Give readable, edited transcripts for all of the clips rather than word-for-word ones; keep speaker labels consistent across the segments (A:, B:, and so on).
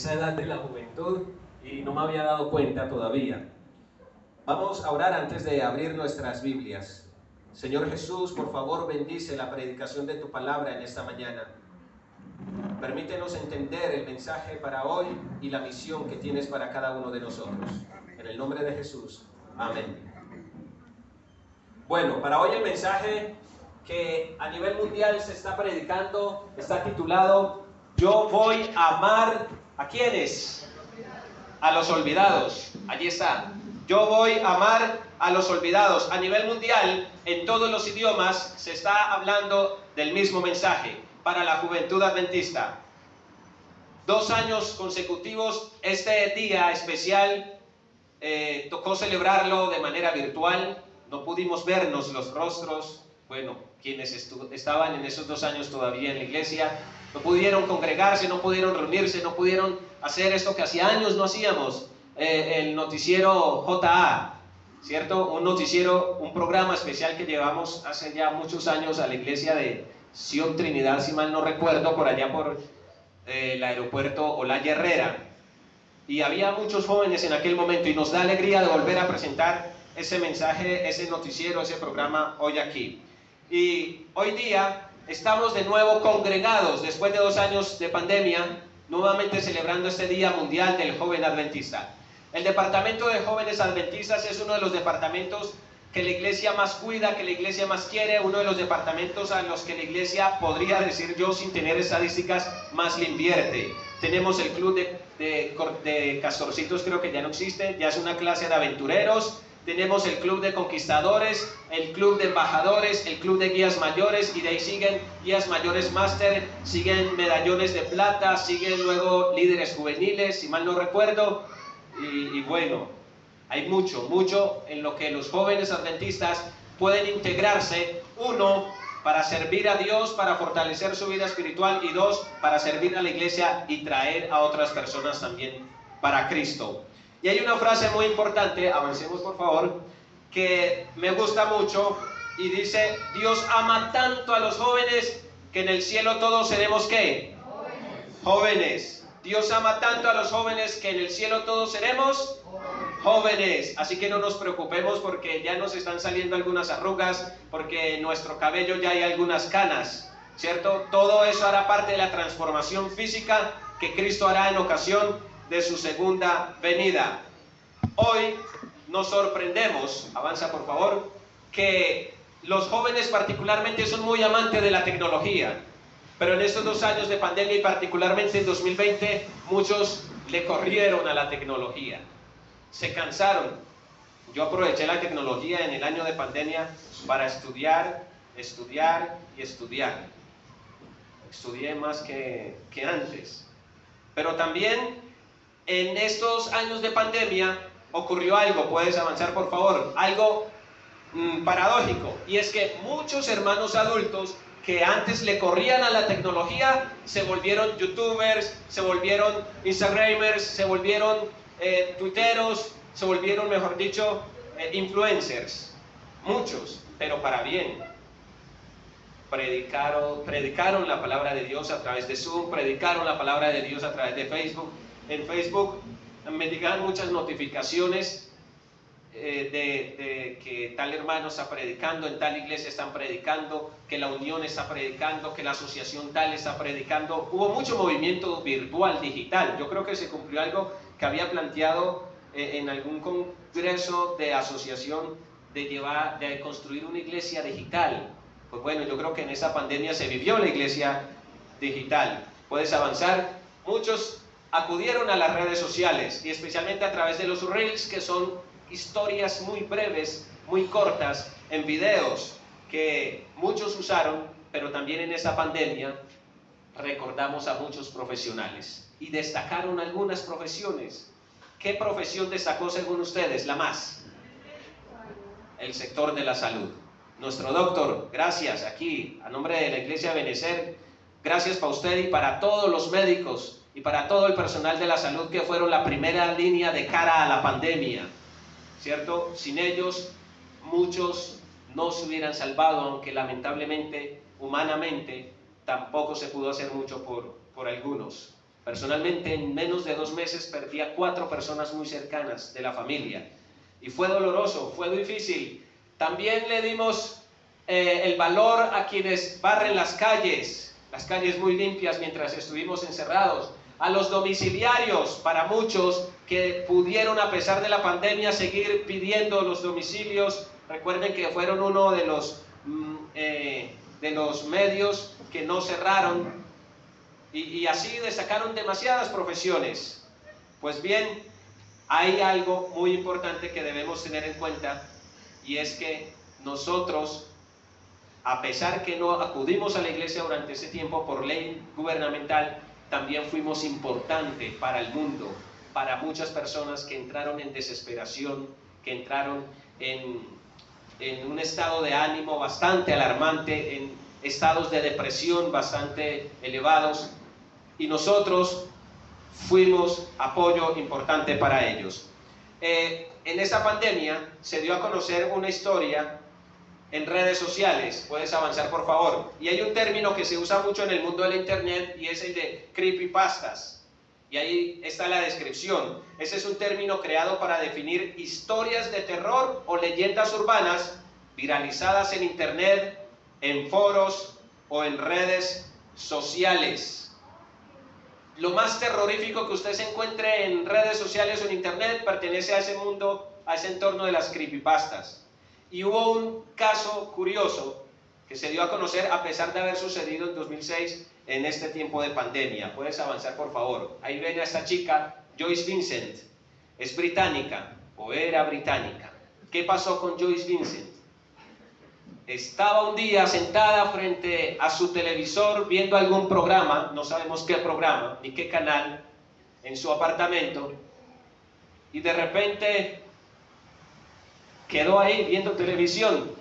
A: esa edad de la juventud y no me había dado cuenta todavía. Vamos a orar antes de abrir nuestras Biblias. Señor Jesús, por favor, bendice la predicación de tu palabra en esta mañana. Permítenos entender el mensaje para hoy y la misión que tienes para cada uno de nosotros. En el nombre de Jesús. Amén. Bueno, para hoy el mensaje que a nivel mundial se está predicando está titulado: Yo voy a amar ¿a quiénes? A los olvidados. Allí está. Yo voy a amar a los olvidados. A nivel mundial, en todos los idiomas, se está hablando del mismo mensaje para la juventud adventista. 2 años consecutivos, este día especial tocó celebrarlo de manera virtual. No pudimos vernos los rostros. Bueno, quienes estaban en esos 2 años todavía en la iglesia, no pudieron congregarse, no pudieron reunirse, no pudieron hacer esto que hacía años no hacíamos, el noticiero JA, ¿cierto? Un noticiero, un programa especial que llevamos hace ya muchos años a la iglesia de Sion Trinidad, si mal no recuerdo, por allá por el aeropuerto Olaya Herrera. Y había muchos jóvenes en aquel momento y nos da alegría de volver a presentar ese mensaje, ese noticiero, ese programa hoy aquí. Y hoy día estamos de nuevo congregados después de 2 años de pandemia, nuevamente celebrando este Día Mundial del Joven Adventista. El Departamento de Jóvenes Adventistas es uno de los departamentos que la iglesia más cuida, que la iglesia más quiere, uno de los departamentos a los que la iglesia, podría decir yo sin tener estadísticas, más le invierte. Tenemos el club de castorcitos, creo que ya no existe, ya es una clase de aventureros. Tenemos el club de conquistadores, el club de embajadores, el club de guías mayores, y de ahí siguen guías mayores máster, siguen medallones de plata, siguen luego líderes juveniles, si mal no recuerdo, y bueno, hay mucho en lo que los jóvenes adventistas pueden integrarse. 1, para servir a Dios, para fortalecer su vida espiritual, y 2, para servir a la iglesia y traer a otras personas también para Cristo. Y hay una frase muy importante, avancemos por favor, que me gusta mucho y dice: Dios ama tanto a los jóvenes que en el cielo todos seremos ¿qué? Jóvenes. Dios ama tanto a los jóvenes que en el cielo todos seremos jóvenes. Así que no nos preocupemos porque ya nos están saliendo algunas arrugas, porque en nuestro cabello ya hay algunas canas, ¿cierto? Todo eso hará parte de la transformación física que Cristo hará en ocasión de su segunda venida. Hoy nos sorprendemos, avanza por favor, que los jóvenes particularmente son muy amantes de la tecnología, pero en estos 2 años de pandemia y particularmente en 2020, muchos le corrieron a la tecnología, se cansaron. Yo aproveché la tecnología en el año de pandemia para estudiar y estudiar. Estudié más que antes, pero también en estos años de pandemia ocurrió algo, puedes avanzar por favor, algo paradójico, y es que muchos hermanos adultos que antes le corrían a la tecnología se volvieron youtubers, se volvieron instagramers, se volvieron tuiteros, se volvieron, mejor dicho, influencers. Muchos, pero para bien. Predicaron la palabra de Dios a través de Zoom, predicaron la palabra de Dios a través de Facebook. En Facebook me llegan muchas notificaciones de que tal hermano está predicando, en tal iglesia están predicando, que la unión está predicando, que la asociación tal está predicando. Hubo mucho movimiento virtual, digital. Yo creo que se cumplió algo que había planteado en algún congreso de asociación, de construir una iglesia digital. Pues bueno, yo creo que en esa pandemia se vivió la iglesia digital. Puedes avanzar. Muchos acudieron a las redes sociales y especialmente a través de los reels, que son historias muy breves, muy cortas, en videos que muchos usaron, pero también en esa pandemia recordamos a muchos profesionales y destacaron algunas profesiones. ¿Qué profesión destacó según ustedes? La más. El sector de la salud. Nuestro doctor, gracias, aquí, a nombre de la Iglesia Benecer, gracias para usted y para todos los médicos y para todo el personal de la salud que fueron la primera línea de cara a la pandemia, ¿cierto? Sin ellos, muchos no se hubieran salvado, aunque lamentablemente, humanamente, tampoco se pudo hacer mucho por algunos. Personalmente, en menos de 2 meses perdí a 4 personas muy cercanas de la familia. Y fue doloroso, fue difícil. También le dimos el valor a quienes barren las calles muy limpias mientras estuvimos encerrados. A los domiciliarios, para muchos que pudieron, a pesar de la pandemia, seguir pidiendo los domicilios. Recuerden que fueron uno de los medios que no cerraron, y así destacaron demasiadas profesiones. Pues bien, hay algo muy importante que debemos tener en cuenta, y es que nosotros, a pesar que no acudimos a la iglesia durante ese tiempo por ley gubernamental, también fuimos importantes para el mundo, para muchas personas que entraron en desesperación, que entraron en un estado de ánimo bastante alarmante, en estados de depresión bastante elevados, y nosotros fuimos apoyo importante para ellos. En esta pandemia se dio a conocer una historia en redes sociales. Puedes avanzar, por favor. Y hay un término que se usa mucho en el mundo de la internet, y es el de creepypastas. Y ahí está la descripción. Ese es un término creado para definir historias de terror o leyendas urbanas viralizadas en internet, en foros o en redes sociales. Lo más terrorífico que usted se encuentre en redes sociales o en internet pertenece a ese mundo, a ese entorno de las creepypastas. Y hubo un caso curioso que se dio a conocer a pesar de haber sucedido en 2006, en este tiempo de pandemia. Puedes avanzar, por favor. Ahí ven a esta chica, Joyce Vincent. Es británica, o era británica. ¿Qué pasó con Joyce Vincent? Estaba un día sentada frente a su televisor viendo algún programa, no sabemos qué programa ni qué canal, en su apartamento, y de repente quedó ahí viendo televisión.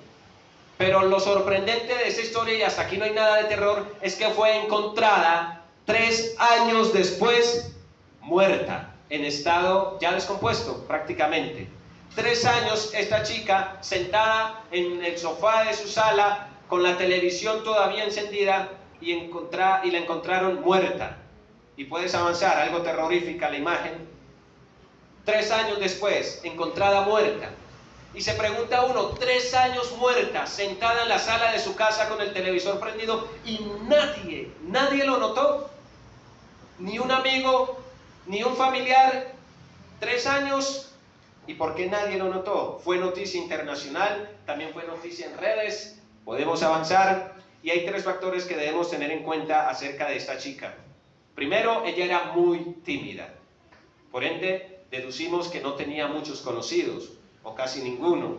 A: Pero lo sorprendente de esa historia, y hasta aquí no hay nada de terror, es que fue encontrada 3 años después, muerta, en estado ya descompuesto prácticamente. 3 años esta chica sentada en el sofá de su sala con la televisión todavía encendida, y la encontraron muerta. Y puedes avanzar, algo terrorífica la imagen. 3 años después, encontrada muerta. Y se pregunta uno, 3 años muerta, sentada en la sala de su casa con el televisor prendido, y nadie lo notó. Ni un amigo, ni un familiar. 3 años. ¿Y por qué nadie lo notó? Fue noticia internacional, también fue noticia en redes. Podemos avanzar, y hay 3 factores que debemos tener en cuenta acerca de esta chica. Primero, ella era muy tímida. Por ende, deducimos que no tenía muchos conocidos, o casi ninguno.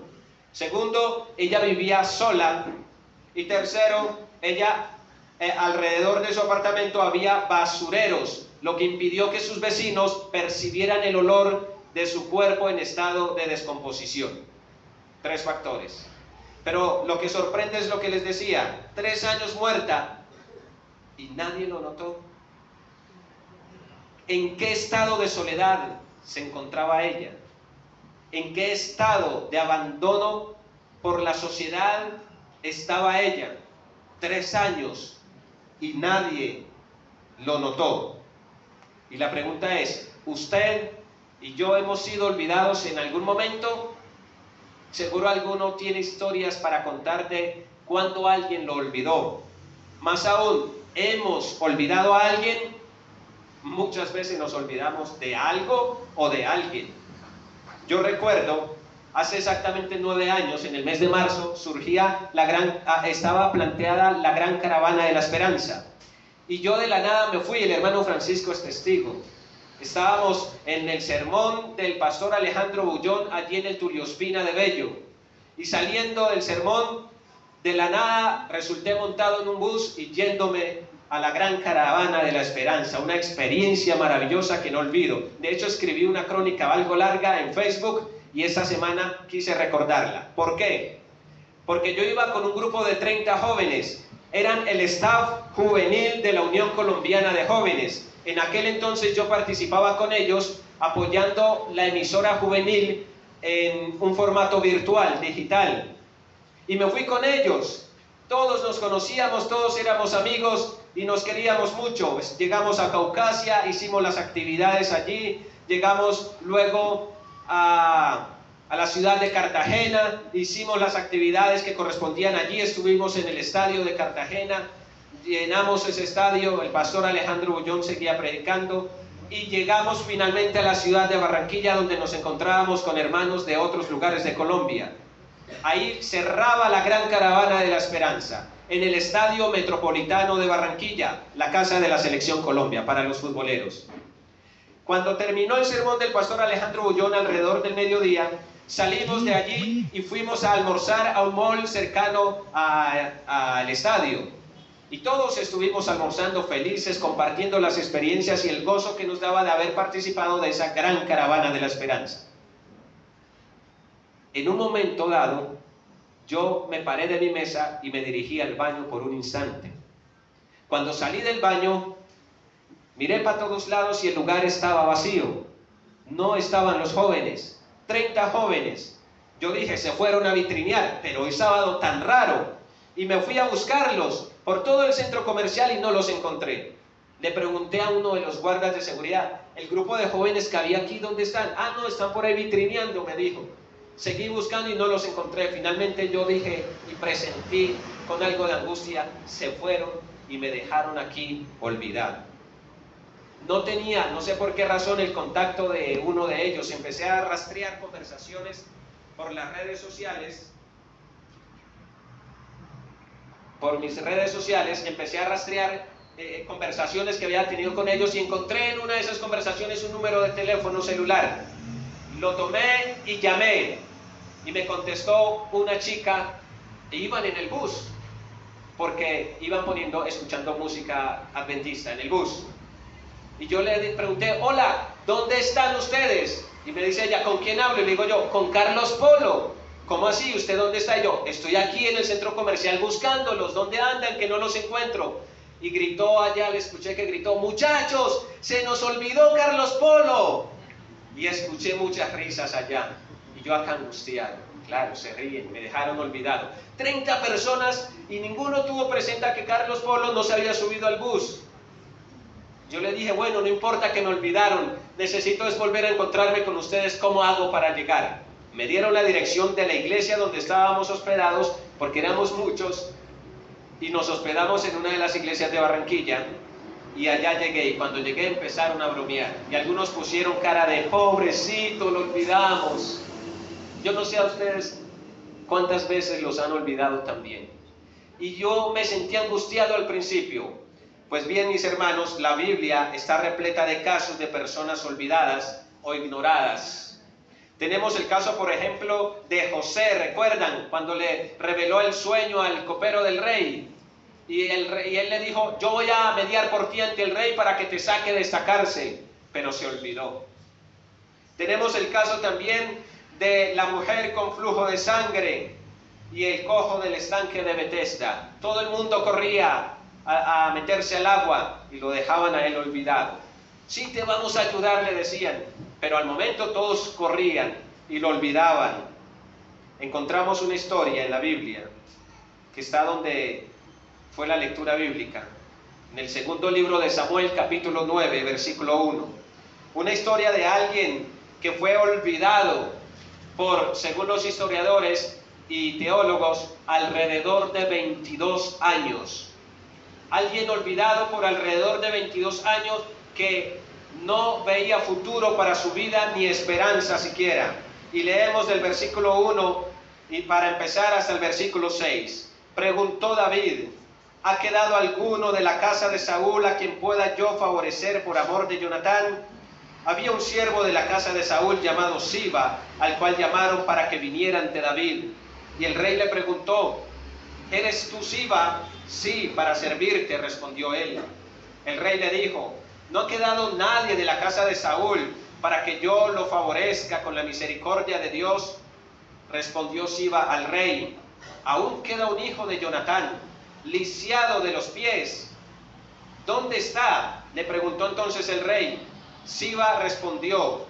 A: Segundo, ella vivía sola. Y tercero, alrededor de su apartamento había basureros, lo que impidió que sus vecinos percibieran el olor de su cuerpo en estado de descomposición. 3 factores. Pero lo que sorprende es lo que les decía, 3 años muerta y nadie lo notó. ¿En qué estado de soledad se encontraba ella? ¿En qué estado de abandono por la sociedad estaba ella? 3 años y nadie lo notó. Y la pregunta es, ¿usted y yo hemos sido olvidados en algún momento? Seguro alguno tiene historias para contar de cuando alguien lo olvidó. Más aún, ¿hemos olvidado a alguien? Muchas veces nos olvidamos de algo o de alguien. Yo recuerdo, hace exactamente 9 años, en el mes de marzo, estaba planteada la Gran Caravana de la Esperanza. Y yo de la nada me fui, el hermano Francisco es testigo. Estábamos en el sermón del pastor Alejandro Bullón, allí en el Turiospina de Bello. Y saliendo del sermón, de la nada resulté montado en un bus y yéndome a la Gran Caravana de la Esperanza. Una experiencia maravillosa que no olvido. De hecho, escribí una crónica algo larga en Facebook y esta semana quise recordarla. ¿Por qué? Porque yo iba con un grupo de 30 jóvenes. Eran el staff juvenil de la Unión Colombiana de Jóvenes. En aquel entonces yo participaba con ellos apoyando la emisora juvenil en un formato virtual, digital. Y me fui con ellos. Todos nos conocíamos, todos éramos amigos, y nos queríamos mucho. Pues llegamos a Caucasia, hicimos las actividades allí, llegamos luego a la ciudad de Cartagena, hicimos las actividades que correspondían allí, estuvimos en el estadio de Cartagena, llenamos ese estadio, el pastor Alejandro Bullón seguía predicando, y llegamos finalmente a la ciudad de Barranquilla, donde nos encontrábamos con hermanos de otros lugares de Colombia. Ahí cerraba la gran caravana de la esperanza, en el Estadio Metropolitano de Barranquilla, la casa de la Selección Colombia para los futboleros. Cuando terminó el sermón del pastor Alejandro Bullón alrededor del mediodía, salimos de allí y fuimos a almorzar a un mall cercano al estadio. Y todos estuvimos almorzando felices, compartiendo las experiencias y el gozo que nos daba de haber participado de esa gran caravana de la esperanza. En un momento dado, yo me paré de mi mesa y me dirigí al baño por un instante. Cuando salí del baño, miré para todos lados y el lugar estaba vacío. No estaban los jóvenes, 30 jóvenes. Yo dije, se fueron a vitrinear, pero hoy sábado tan raro. Y me fui a buscarlos por todo el centro comercial y no los encontré. Le pregunté a uno de los guardas de seguridad, el grupo de jóvenes que había aquí, ¿dónde están? Ah, no, están por ahí vitrineando, me dijo. Seguí buscando y no los encontré. Finalmente yo dije y presentí con algo de angustia, se fueron y me dejaron aquí olvidado. No tenía, no sé por qué razón, el contacto de uno de ellos. Empecé a rastrear conversaciones por las redes sociales. Por mis redes sociales, empecé a rastrear conversaciones que había tenido con ellos y encontré en una de esas conversaciones un número de teléfono celular. Lo tomé y llamé y me contestó una chica e iban en el bus porque iban escuchando música adventista en el bus. Y yo le pregunté, hola, ¿dónde están ustedes? Y me dice ella, ¿con quién hablo? Y le digo yo, con Carlos Polo. ¿Cómo así? ¿Usted dónde está? Y yo, estoy aquí en el centro comercial buscándolos. ¿Dónde andan? Que no los encuentro. Y gritó allá, le escuché que gritó, muchachos, se nos olvidó Carlos Polo. Y escuché muchas risas allá. Y yo acá angustiado. Claro, se ríen, me dejaron olvidado. 30 personas y ninguno tuvo presente que Carlos Polo no se había subido al bus. Yo le dije, bueno, no importa que me olvidaron. Necesito es volver a encontrarme con ustedes. ¿Cómo hago para llegar? Me dieron la dirección de la iglesia donde estábamos hospedados, porque éramos muchos, y nos hospedamos en una de las iglesias de Barranquilla, y allá llegué, y cuando llegué empezaron a bromear, y algunos pusieron cara de pobrecito, lo olvidamos. Yo no sé a ustedes cuántas veces los han olvidado también, y yo me sentí angustiado al principio. Pues bien, mis hermanos, la Biblia está repleta de casos de personas olvidadas o ignoradas. Tenemos el caso, por ejemplo, de José, ¿recuerdan? Cuando le reveló el sueño al copero del rey. Y él le dijo, yo voy a mediar por ti ante el rey para que te saque de esta cárcel. Pero se olvidó. Tenemos el caso también de la mujer con flujo de sangre y el cojo del estanque de Betesda. Todo el mundo corría a meterse al agua y lo dejaban a él olvidado. Sí, te vamos a ayudar, le decían. Pero al momento todos corrían y lo olvidaban. Encontramos una historia en la Biblia, que está donde fue la lectura bíblica, en el segundo libro de Samuel, capítulo 9, versículo 1. Una historia de alguien que fue olvidado por, según los historiadores y teólogos, alrededor de 22 años. Alguien olvidado por alrededor de 22 años que no veía futuro para su vida ni esperanza siquiera. Y leemos del versículo 1 y para empezar hasta el versículo 6. Preguntó David, ¿ha quedado alguno de la casa de Saúl a quien pueda yo favorecer por amor de Jonatán? Había un siervo de la casa de Saúl llamado Siba, al cual llamaron para que viniera ante David. Y el rey le preguntó, ¿eres tú Siba? Sí, para servirte, respondió él. El rey le dijo, no ha quedado nadie de la casa de Saúl para que yo lo favorezca con la misericordia de Dios. Respondió Siba al rey, aún queda un hijo de Jonatán, lisiado de los pies. ¿Dónde está? Le preguntó entonces el rey. Siba respondió,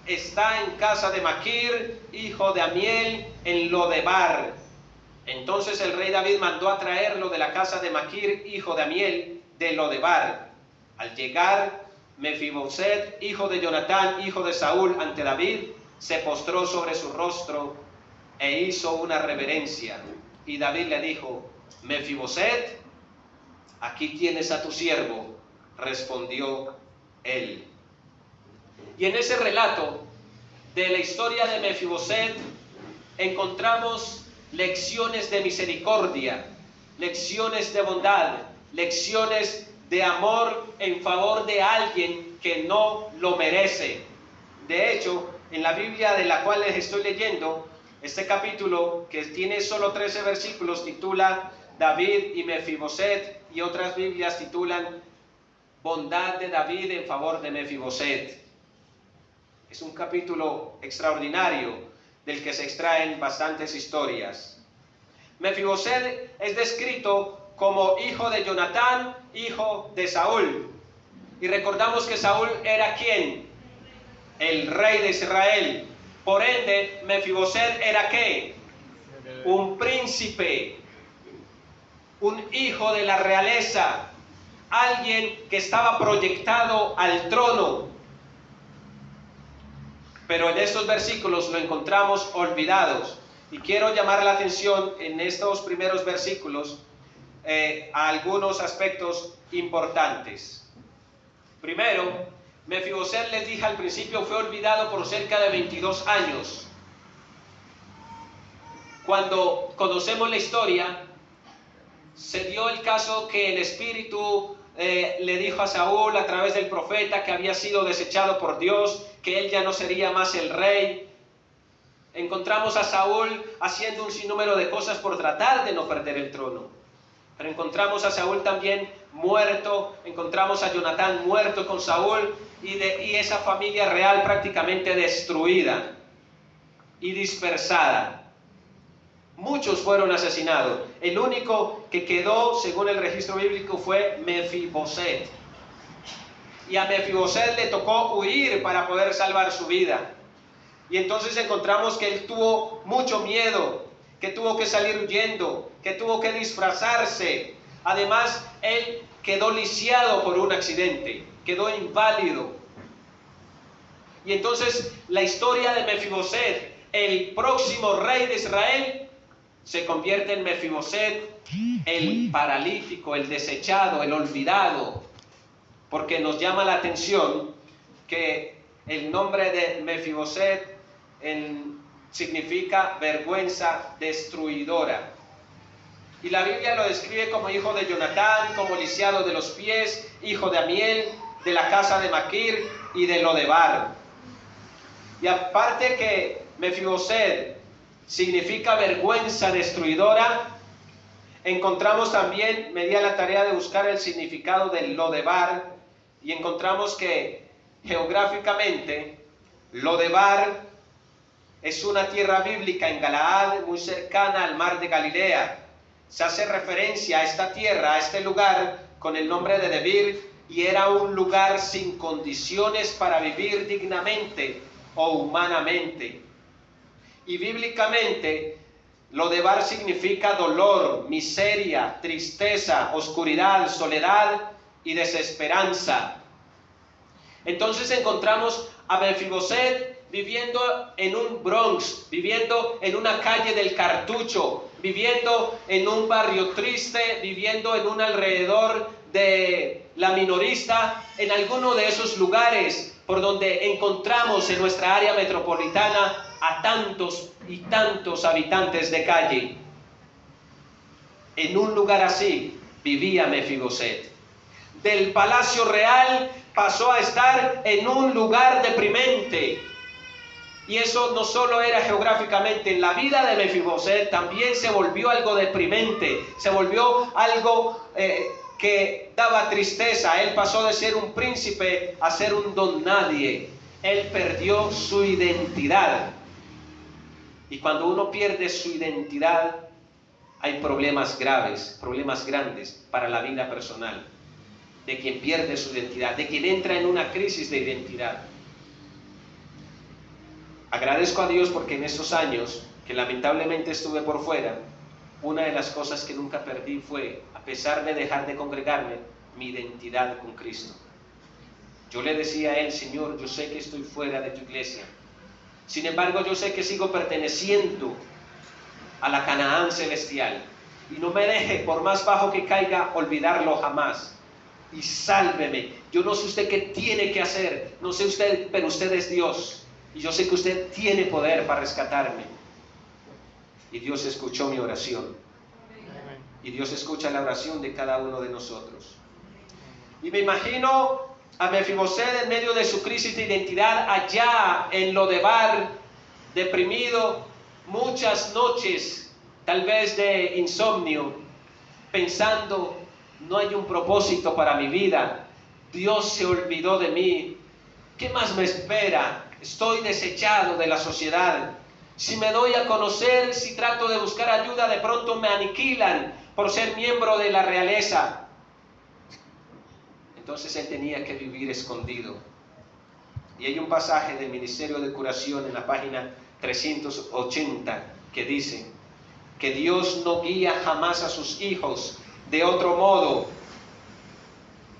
A: está en casa de Maquir, hijo de Amiel, en Lodebar. Entonces el rey David mandó a traerlo de la casa de Maquir, hijo de Amiel, de Lodebar. Al llegar Mefiboset, hijo de Jonatán, hijo de Saúl, ante David, se postró sobre su rostro e hizo una reverencia. Y David le dijo: Mefiboset, aquí tienes a tu siervo. Respondió él. Y en ese relato de la historia de Mefiboset encontramos lecciones de misericordia, lecciones de bondad, lecciones de amor en favor de alguien que no lo merece. De hecho, en la Biblia de la cual les estoy leyendo, este capítulo, que tiene solo 13 versículos, titula David y Mefiboset, y otras Biblias titulan Bondad de David en favor de Mefiboset. Es un capítulo extraordinario del que se extraen bastantes historias. Mefiboset es descrito como hijo de Jonatán, hijo de Saúl. Y recordamos que Saúl era ¿quién? El rey de Israel. Por ende, Mefiboset era ¿qué? Un príncipe, un hijo de la realeza, alguien que estaba proyectado al trono. Pero en estos versículos lo encontramos olvidados. Y quiero llamar la atención en estos primeros versículos a algunos aspectos importantes. Primero, Mefiboset, les dije al principio, fue olvidado por cerca de 22 años. Cuando conocemos la historia, se dio el caso que el Espíritu le dijo a Saúl a través del profeta que había sido desechado por Dios, que él ya no sería más el rey. Encontramos a Saúl haciendo un sinnúmero de cosas por tratar de no perder el trono. Pero encontramos a Saúl también muerto, encontramos a Jonatán muerto con Saúl y esa familia real prácticamente destruida y dispersada. Muchos fueron asesinados. El único que quedó, según el registro bíblico, fue Mefiboset. Y a Mefiboset le tocó huir para poder salvar su vida. Y entonces encontramos que él tuvo mucho miedo, que tuvo que salir huyendo, que tuvo que disfrazarse. Además, él quedó lisiado por un accidente, quedó inválido. Y entonces la historia de Mefiboset, el próximo rey de Israel, se convierte en Mefiboset, el paralítico, el desechado, el olvidado, porque nos llama la atención que el nombre de Mefiboset significa vergüenza destruidora. Y la Biblia lo describe como hijo de Jonatán, como lisiado de los pies, hijo de Amiel, de la casa de Maquir y de Lodebar. Y aparte que Mefiboset significa vergüenza destruidora, encontramos también, me di a la tarea de buscar el significado del Lodebar, y encontramos que geográficamente Lodebar es una tierra bíblica en Galaad, muy cercana al mar de Galilea. Se hace referencia a esta tierra, a este lugar, con el nombre de Debir, y era un lugar sin condiciones para vivir dignamente o humanamente. Y bíblicamente, Lodebar significa dolor, miseria, tristeza, oscuridad, soledad y desesperanza. Entonces encontramos a Mefiboset viviendo en un Bronx, viviendo en una calle del Cartucho, viviendo en un barrio triste, viviendo en un alrededor de la minorista, en alguno de esos lugares por donde encontramos en nuestra área metropolitana a tantos y tantos habitantes de calle. En un lugar así vivía Mefiboset. Del palacio real pasó a estar en un lugar deprimente. Y eso no solo era geográficamente, en la vida de Mefiboset también se volvió algo deprimente, se volvió algo que daba tristeza. Él pasó de ser un príncipe a ser un don nadie. Él perdió su identidad. Y cuando uno pierde su identidad, hay problemas graves, problemas grandes para la vida personal. De quien pierde su identidad, de quien entra en una crisis de identidad. Agradezco a Dios porque en estos años que lamentablemente estuve por fuera, una de las cosas que nunca perdí fue, a pesar de dejar de congregarme, mi identidad con Cristo. Yo le decía a él: Señor, yo sé que estoy fuera de tu iglesia. Sin embargo, yo sé que sigo perteneciendo a la Canaán celestial. Y no me deje, por más bajo que caiga, olvidarlo jamás. Y sálveme. Yo no sé usted qué tiene que hacer. No sé usted, pero usted es Dios. Y yo sé que usted tiene poder para rescatarme. Y Dios escuchó mi oración. Y Dios escucha la oración de cada uno de nosotros. Y me imagino a Mefiboset en medio de su crisis de identidad, allá en Lodebar, deprimido, muchas noches, tal vez de insomnio, pensando: no hay un propósito para mi vida, Dios se olvidó de mí, ¿qué más me espera? Estoy desechado de la sociedad. Si me doy a conocer, si trato de buscar ayuda, de pronto me aniquilan por ser miembro de la realeza. Entonces él tenía que vivir escondido. Y hay un pasaje del Ministerio de Curación en la página 380 que dice que Dios no guía jamás a sus hijos de otro modo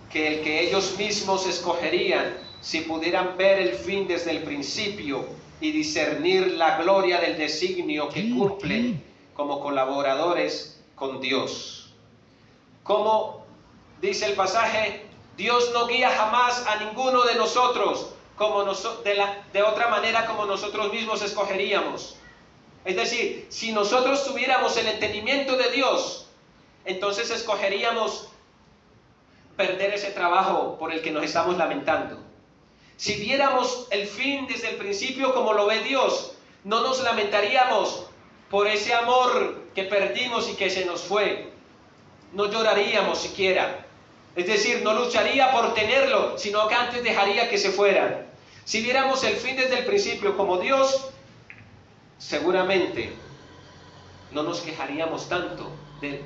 A: que el que ellos mismos escogerían, si pudieran ver el fin desde el principio y discernir la gloria del designio que cumplen como colaboradores con Dios. Como dice el pasaje, Dios no guía jamás a ninguno de nosotros de otra manera como nosotros mismos escogeríamos. Es decir, si nosotros tuviéramos el entendimiento de Dios, entonces escogeríamos perder ese trabajo por el que nos estamos lamentando. Si viéramos el fin desde el principio como lo ve Dios, no nos lamentaríamos por ese amor que perdimos y que se nos fue. No lloraríamos siquiera. Es decir, no lucharía por tenerlo, sino que antes dejaría que se fuera. Si viéramos el fin desde el principio como Dios, seguramente no nos quejaríamos tanto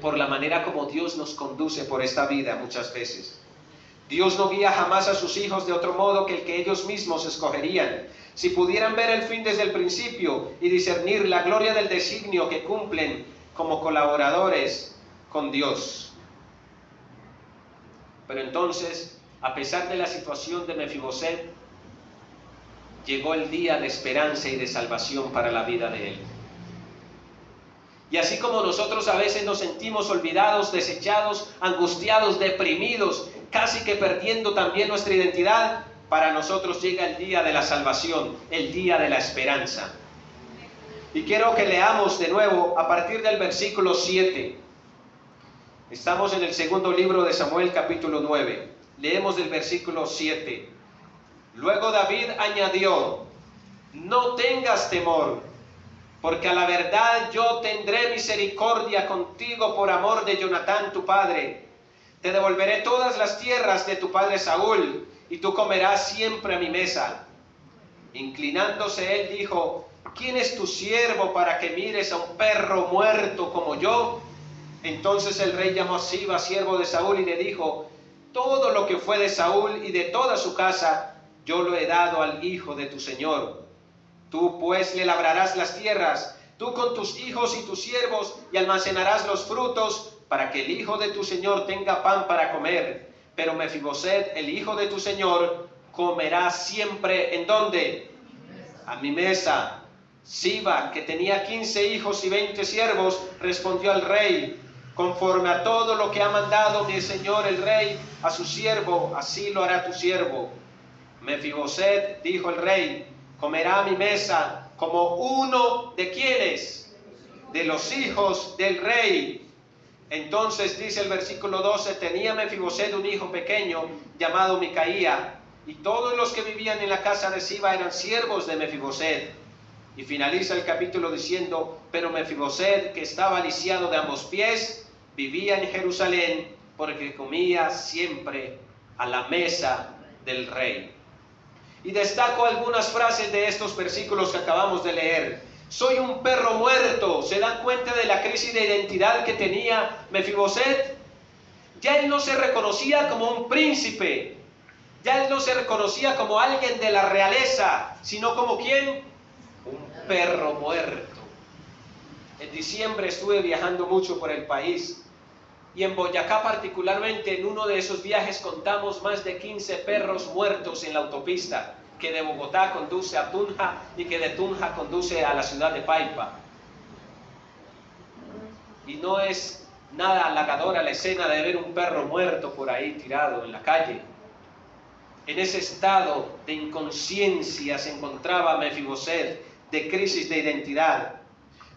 A: por la manera como Dios nos conduce por esta vida muchas veces. Dios no guía jamás a sus hijos de otro modo que el que ellos mismos escogerían. Si pudieran ver el fin desde el principio y discernir la gloria del designio que cumplen como colaboradores con Dios. Pero entonces, a pesar de la situación de Mefiboset, llegó el día de esperanza y de salvación para la vida de él. Y así como nosotros a veces nos sentimos olvidados, desechados, angustiados, deprimidos, casi que perdiendo también nuestra identidad, para nosotros llega el día de la salvación, el día de la esperanza. Y quiero que leamos de nuevo a partir del versículo 7. Estamos en el segundo libro de Samuel, capítulo 9. Leemos del versículo 7. Luego David añadió: no tengas temor, porque a la verdad yo tendré misericordia contigo por amor de Jonatán tu padre. Te devolveré todas las tierras de tu padre Saúl, y tú comerás siempre a mi mesa. Inclinándose él dijo: ¿quién es tu siervo para que mires a un perro muerto como yo? Entonces el rey llamó a Siba, siervo de Saúl, y le dijo: todo lo que fue de Saúl y de toda su casa, yo lo he dado al hijo de tu señor. Tú pues le labrarás las tierras, tú con tus hijos y tus siervos, y almacenarás los frutos, para que el hijo de tu señor tenga pan para comer. Pero Mefiboset, el hijo de tu señor, comerá siempre, ¿en dónde? A mi mesa. Siba, que tenía 15 hijos y 20 siervos, respondió al rey: conforme a todo lo que ha mandado mi señor el rey a su siervo, así lo hará tu siervo. Mefiboset, dijo el rey, comerá a mi mesa como uno de ¿quiénes? De los hijos del rey. Entonces dice el versículo 12, tenía Mefiboset un hijo pequeño llamado Micaía, y todos los que vivían en la casa de Siba eran siervos de Mefiboset. Y finaliza el capítulo diciendo: pero Mefiboset, que estaba lisiado de ambos pies, vivía en Jerusalén, porque comía siempre a la mesa del rey. Y destaco algunas frases de estos versículos que acabamos de leer. Soy un perro muerto. ¿Se dan cuenta de la crisis de identidad que tenía Mefiboset? Ya él no se reconocía como un príncipe. Ya él no se reconocía como alguien de la realeza, sino como ¿quién? Un perro muerto. En diciembre estuve viajando mucho por el país Y en Boyacá particularmente, en uno de esos viajes contamos más de 15 perros muertos en la autopista, que de Bogotá conduce a Tunja y que de Tunja conduce a la ciudad de Paipa. Y no es nada halagadora la escena de ver un perro muerto por ahí tirado en la calle. En ese estado de inconsciencia se encontraba Mefiboset, de crisis de identidad.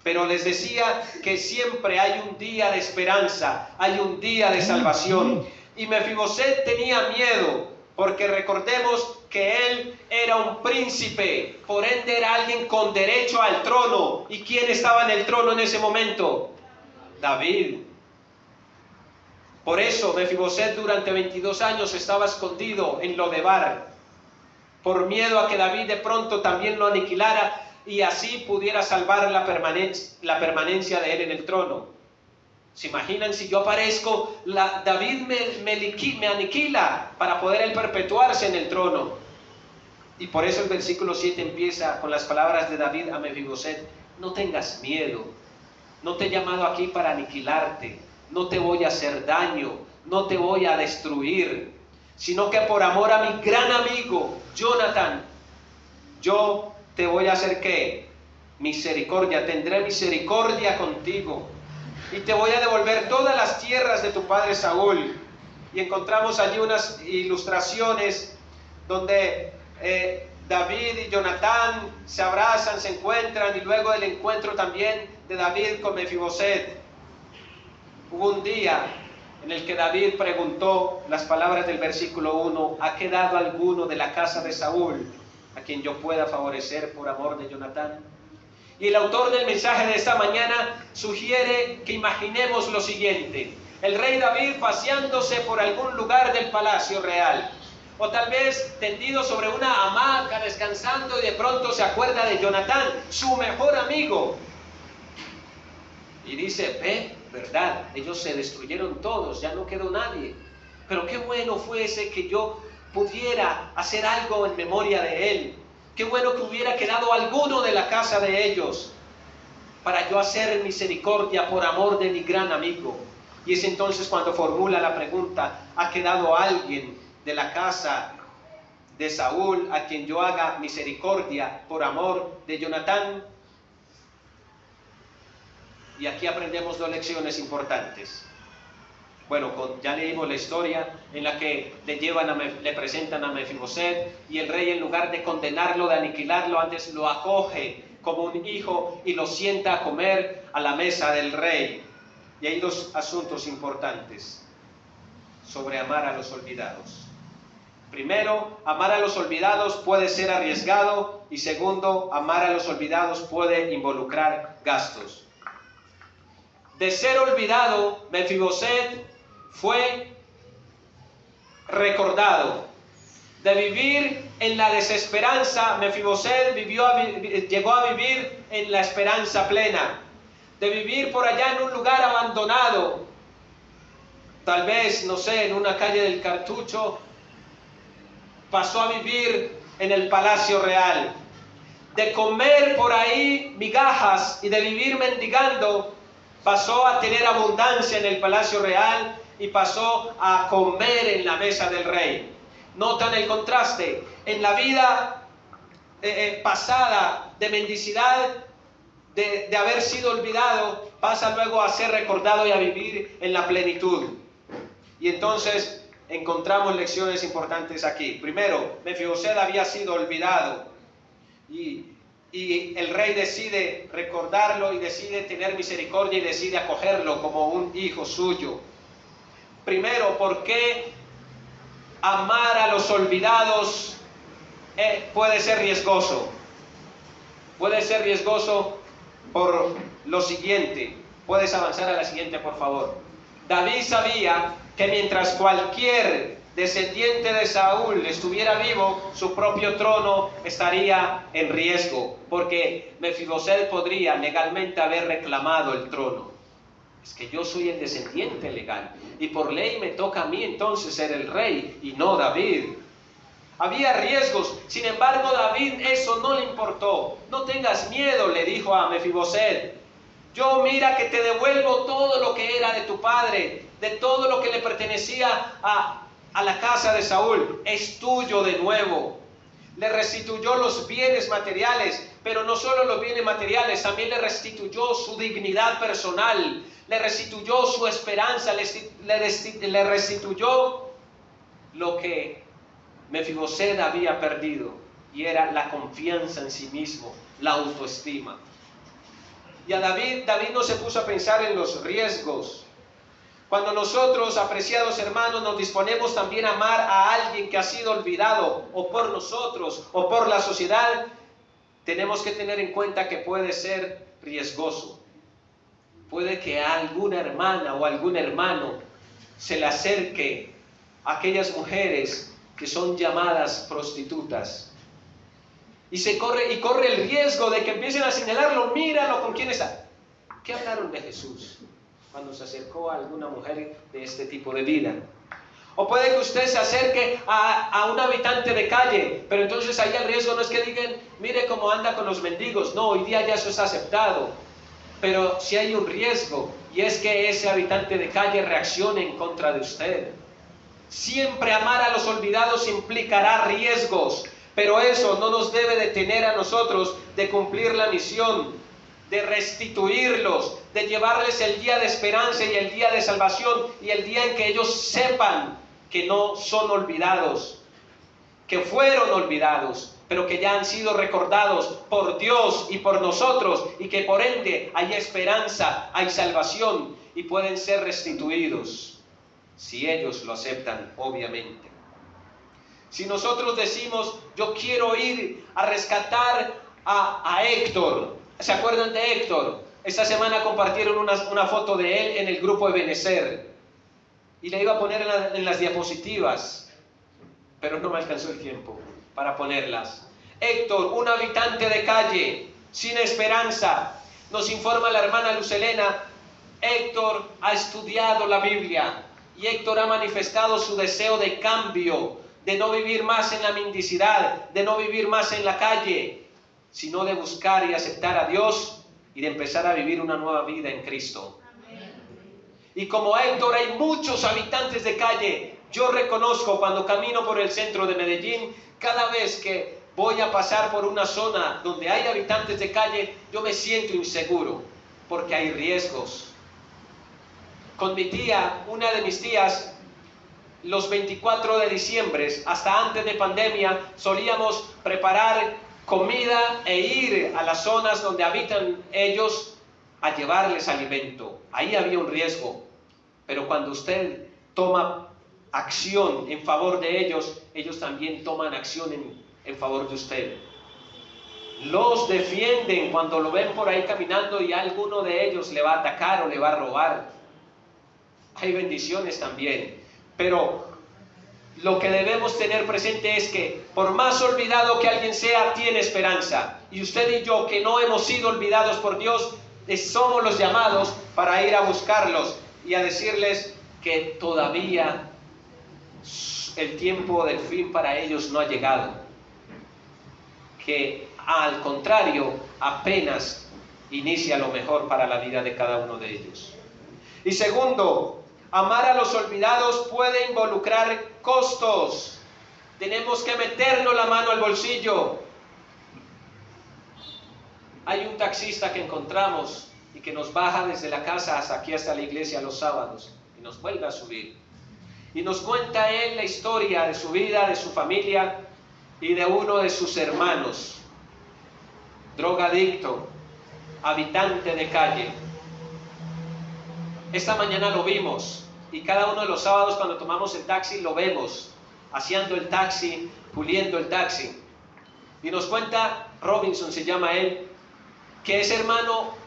A: Pero les decía que siempre hay un día de esperanza, hay un día de salvación. Y Mefiboset tenía miedo, porque recordemos que él era un príncipe, por ende era alguien con derecho al trono. ¿Y quién estaba en el trono en ese momento? David. Por eso Mefiboset durante 22 años estaba escondido en Lodebar, por miedo a que David de pronto también lo aniquilara y así pudiera salvar la permanencia de él en el trono. ¿Se imaginan si yo aparezco? David me aniquila para poder él perpetuarse en el trono. Y por eso el versículo 7 empieza con las palabras de David a Mefiboset: no tengas miedo, no te he llamado aquí para aniquilarte, no te voy a hacer daño, no te voy a destruir, sino que por amor a mi gran amigo Jonathan, yo te voy a hacer ¿qué? Misericordia, tendré misericordia contigo y te voy a devolver todas las tierras de tu padre Saúl. Y encontramos allí unas ilustraciones donde David y Jonatán se abrazan, se encuentran, y luego el encuentro también de David con Mefiboset. Hubo un día en el que David preguntó las palabras del versículo 1: ¿ha quedado alguno de la casa de Saúl a quien yo pueda favorecer por amor de Jonatán? Y el autor del mensaje de esta mañana sugiere que imaginemos lo siguiente: el rey David paseándose por algún lugar del palacio real, o tal vez tendido sobre una hamaca descansando, y de pronto se acuerda de Jonatán, su mejor amigo, y dice: ve, verdad, ellos se destruyeron todos, ya no quedó nadie, pero qué bueno fuese que yo pudiera hacer algo en memoria de él. Qué bueno que hubiera quedado alguno de la casa de ellos para yo hacer misericordia por amor de mi gran amigo. Y es entonces cuando formula la pregunta: ¿ha quedado alguien de la casa de Saúl a quien yo haga misericordia por amor de Jonatán? Y aquí aprendemos dos lecciones importantes. Bueno, ya leímos la historia en la que le presentan a Mefiboset, y el rey, en lugar de condenarlo, de aniquilarlo, antes lo acoge como un hijo y lo sienta a comer a la mesa del rey. Y hay dos asuntos importantes sobre amar a los olvidados. Primero, amar a los olvidados puede ser arriesgado, y segundo, amar a los olvidados puede involucrar gastos. De ser olvidado, Mefiboset fue recordado. De vivir en la desesperanza, Mefiboset llegó a vivir en la esperanza plena. De vivir por allá en un lugar abandonado, tal vez, no sé, en una calle del Cartucho, pasó a vivir en el Palacio Real. De comer por ahí migajas y de vivir mendigando, pasó a tener abundancia en el Palacio Real y pasó a comer en la mesa del rey. Notan el contraste. En la vida pasada de mendicidad, de haber sido olvidado, pasa luego a ser recordado y a vivir en la plenitud. Y entonces encontramos lecciones importantes aquí. Primero, Mefiboset había sido olvidado y el rey decide recordarlo y decide tener misericordia y decide acogerlo como un hijo suyo. Primero, ¿por qué amar a los olvidados puede ser riesgoso? Puede ser riesgoso por lo siguiente. Puedes avanzar a la siguiente, por favor. David sabía que mientras cualquier descendiente de Saúl estuviera vivo, su propio trono estaría en riesgo, porque Mefiboset podría legalmente haber reclamado el trono. Es que yo soy el descendiente legal y por ley me toca a mí entonces ser el rey y no David. Había riesgos, sin embargo David eso no le importó. No tengas miedo, le dijo a Mefiboset. Yo mira que te devuelvo todo lo que era de tu padre. de todo lo que le pertenecía a la casa de Saúl, es tuyo de nuevo. Le restituyó los bienes materiales, pero no solo los bienes materiales, también le restituyó su dignidad personal, le restituyó su esperanza, le restituyó lo que Mefiboset había perdido, y era la confianza en sí mismo, la autoestima. Y a David no se puso a pensar en los riesgos. Cuando nosotros, apreciados hermanos, nos disponemos también a amar a alguien que ha sido olvidado, o por nosotros, o por la sociedad, tenemos que tener en cuenta que puede ser riesgoso. Puede que a alguna hermana o algún hermano se le acerque a aquellas mujeres que son llamadas prostitutas. Y corre el riesgo de que empiecen a señalarlo, míralo, ¿con quién está? ¿Qué hablaron de Jesús cuando se acercó a alguna mujer de este tipo de vida? O puede que usted se acerque a un habitante de calle, pero entonces ahí el riesgo no es que digan, mire cómo anda con los mendigos. No, hoy día ya eso es aceptado. Pero sí hay un riesgo, y es que ese habitante de calle reaccione en contra de usted. Siempre amar a los olvidados implicará riesgos, pero eso no nos debe detener a nosotros de cumplir la misión, de restituirlos, de llevarles el día de esperanza y el día de salvación, y el día en que ellos sepan que no son olvidados, que fueron olvidados, pero que ya han sido recordados por Dios y por nosotros, y que por ende hay esperanza, hay salvación, y pueden ser restituidos, si ellos lo aceptan, obviamente. Si nosotros decimos, yo quiero ir a rescatar a Héctor, ¿se acuerdan de Héctor? Esta semana compartieron una foto de él en el grupo de Benecer, y la iba a poner en las diapositivas, pero no me alcanzó el tiempo para ponerlas. Héctor, un habitante de calle, sin esperanza. Nos informa la hermana Luz Helena, Héctor ha estudiado la Biblia, y Héctor ha manifestado su deseo de cambio, de no vivir más en la mendicidad, de no vivir más en la calle, sino de buscar y aceptar a Dios y de empezar a vivir una nueva vida en Cristo. Y como Héctor hay muchos habitantes de calle. Yo reconozco cuando camino por el centro de Medellín, cada vez que voy a pasar por una zona donde hay habitantes de calle, yo me siento inseguro, porque hay riesgos. Con mi tía, una de mis tías, los 24 de diciembre, hasta antes de pandemia, solíamos preparar comida e ir a las zonas donde habitan ellos a llevarles alimento. Ahí había un riesgo, pero cuando usted toma acción en favor de ellos, ellos también toman acción en favor de usted. Los defienden cuando lo ven por ahí caminando y alguno de ellos le va a atacar o le va a robar. Hay bendiciones también, pero lo que debemos tener presente es que por más olvidado que alguien sea, tiene esperanza. Y usted y yo, que no hemos sido olvidados por Dios, somos los llamados para ir a buscarlos y a decirles que todavía el tiempo del fin para ellos no ha llegado, que al contrario apenas inicia lo mejor para la vida de cada uno de ellos. Y segundo, amar a los olvidados puede involucrar costos. Tenemos que meternos la mano al bolsillo. Hay un taxista que encontramos y que nos baja desde la casa hasta aquí, hasta la iglesia los sábados, y nos vuelve a subir. Y nos cuenta él la historia de su vida, de su familia y de uno de sus hermanos, drogadicto, habitante de calle. Esta mañana lo vimos, y cada uno de los sábados cuando tomamos el taxi lo vemos, haciendo el taxi, puliendo el taxi. Y nos cuenta, Robinson se llama él, que ese hermano,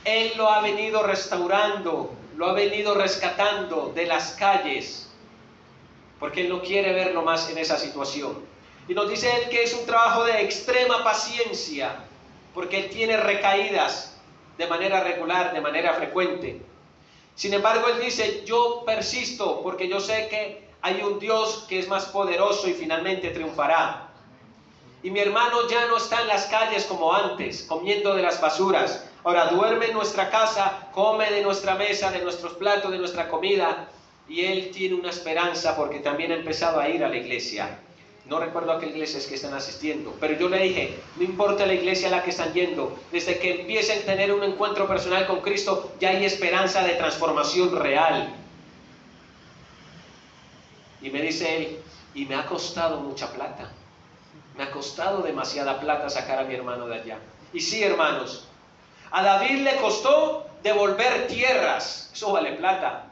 A: él lo ha venido restaurando, lo ha venido rescatando de las calles, porque él no quiere verlo más en esa situación. Y nos dice él que es un trabajo de extrema paciencia, porque él tiene recaídas de manera regular, de manera frecuente. Sin embargo, él dice, yo persisto, porque yo sé que hay un Dios que es más poderoso y finalmente triunfará. Y mi hermano ya no está en las calles como antes, comiendo de las basuras. Ahora duerme en nuestra casa, come de nuestra mesa, de nuestros platos, de nuestra comida, y él tiene una esperanza porque también ha empezado a ir a la iglesia. No recuerdo a qué iglesias que están asistiendo, pero yo le dije, no importa la iglesia a la que están yendo, desde que empiecen a tener un encuentro personal con Cristo, ya hay esperanza de transformación real. Y me dice él, y me ha costado mucha plata, me ha costado demasiada plata sacar a mi hermano de allá. Y sí, hermanos, a David le costó devolver tierras, eso vale plata.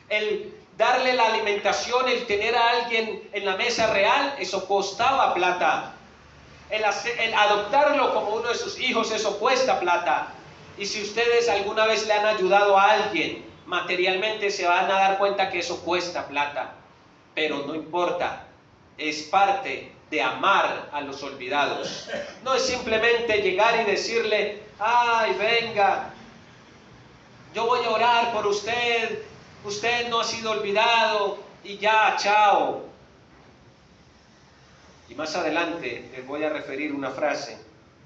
A: El darle la alimentación, el tener a alguien en la mesa real, eso costaba plata. El adoptarlo como uno de sus hijos, eso cuesta plata. Y si ustedes alguna vez le han ayudado a alguien materialmente, se van a dar cuenta que eso cuesta plata. Pero no importa, es parte de amar a los olvidados. No es simplemente llegar y decirle, ay, venga, yo voy a orar por usted, usted no ha sido olvidado y ya, chao. Y más adelante les voy a referir una frase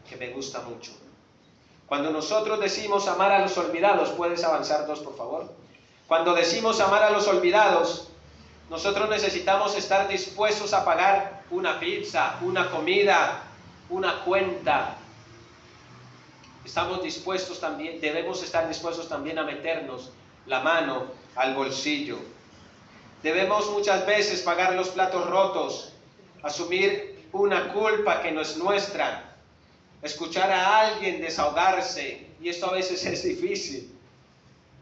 A: que me gusta mucho. Cuando nosotros decimos amar a los olvidados, ¿puedes avanzar dos, por favor? Cuando decimos amar a los olvidados, nosotros necesitamos estar dispuestos a pagar una pizza, una comida, una cuenta. Estamos dispuestos también, debemos estar dispuestos también a meternos la mano al bolsillo. Debemos muchas veces pagar los platos rotos, asumir una culpa que no es nuestra, escuchar a alguien desahogarse, y esto a veces es difícil,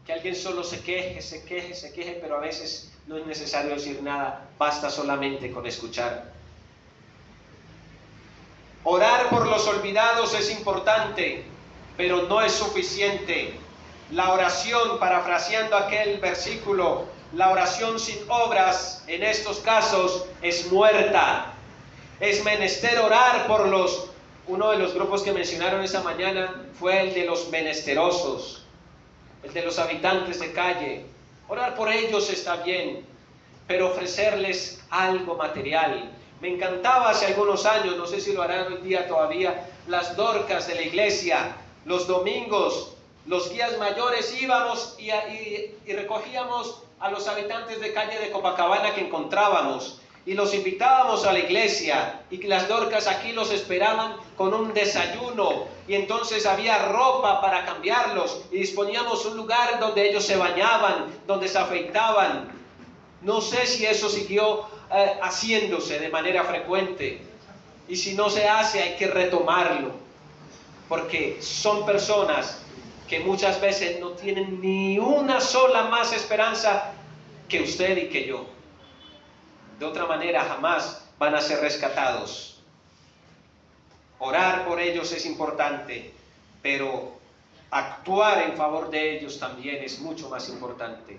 A: que alguien solo se queje, pero a veces no es necesario decir nada, basta solamente con escuchar. Orar por los olvidados es importante, pero no es suficiente. La oración, parafraseando aquel versículo, la oración sin obras en estos casos es muerta. Es menester orar por los... Uno de los grupos que mencionaron esa mañana fue el de los menesterosos, el de los habitantes de calle. Orar por ellos está bien, pero ofrecerles algo material. Me encantaba hace algunos años, no sé si lo harán hoy día todavía, las dorcas de la iglesia. Los domingos, los guías mayores íbamos y recogíamos a los habitantes de calle de Copacabana que encontrábamos y los invitábamos a la iglesia, y las dorcas aquí los esperaban con un desayuno, y entonces había ropa para cambiarlos y disponíamos un lugar donde ellos se bañaban, donde se afeitaban. No sé si eso siguió haciéndose de manera frecuente, y si no se hace hay que retomarlo, porque son personas que muchas veces no tienen ni una sola más esperanza que usted y que yo. De otra manera jamás van a ser rescatados. Orar por ellos es importante, pero actuar en favor de ellos también es mucho más importante.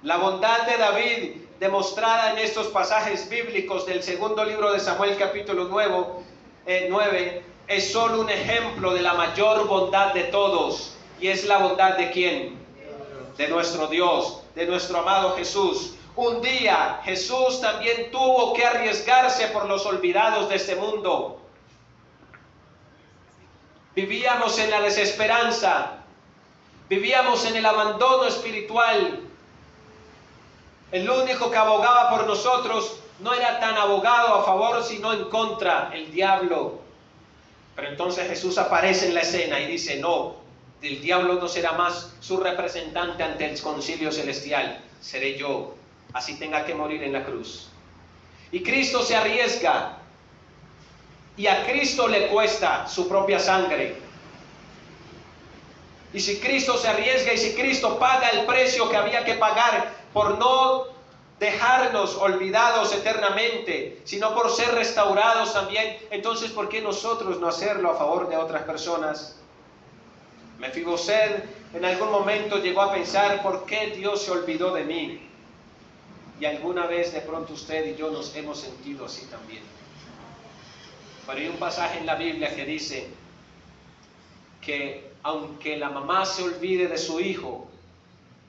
A: La bondad de David, demostrada en estos pasajes bíblicos del segundo libro de Samuel, capítulo 9, es solo un ejemplo de la mayor bondad de todos. ¿Y es la bondad de quién? De nuestro Dios, de nuestro amado Jesús. Un día Jesús también tuvo que arriesgarse por los olvidados de este mundo. Vivíamos en la desesperanza, vivíamos en el abandono espiritual. El único que abogaba por nosotros no era tan abogado a favor, sino en contra, el diablo. Pero entonces Jesús aparece en la escena y dice, no, el diablo no será más su representante ante el concilio celestial, seré yo, así tenga que morir en la cruz. Y Cristo se arriesga, y a Cristo le cuesta su propia sangre. Y si Cristo se arriesga, y si Cristo paga el precio que había que pagar por no dejarnos olvidados eternamente, sino por ser restaurados también, entonces ¿por qué nosotros no hacerlo a favor de otras personas? Mefiboset en algún momento llegó a pensar, ¿por qué Dios se olvidó de mí? Y alguna vez de pronto usted y yo nos hemos sentido así también. Pero hay un pasaje en la Biblia que dice que aunque la mamá se olvide de su hijo,